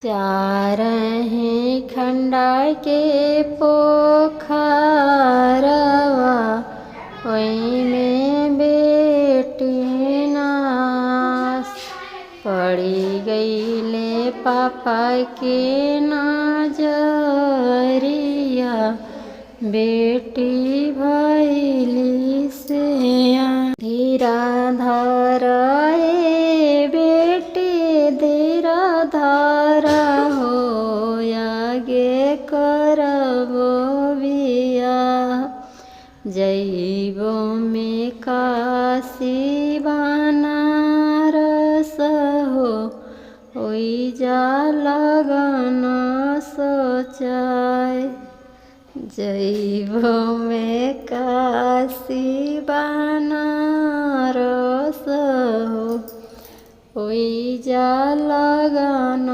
चारहीं खंडा के पोखरवा ओइमे बेटी नास पड़ी गईले पापा के नजरिया बेटी भइली सयान। धीरा धर ए बेटी धीरा धर हो आगे करबो बियाह जइबो में काशी बनारस हो ओइजा लगन सोचाय। जइबो में काशी बनारस हो ओइजा लगन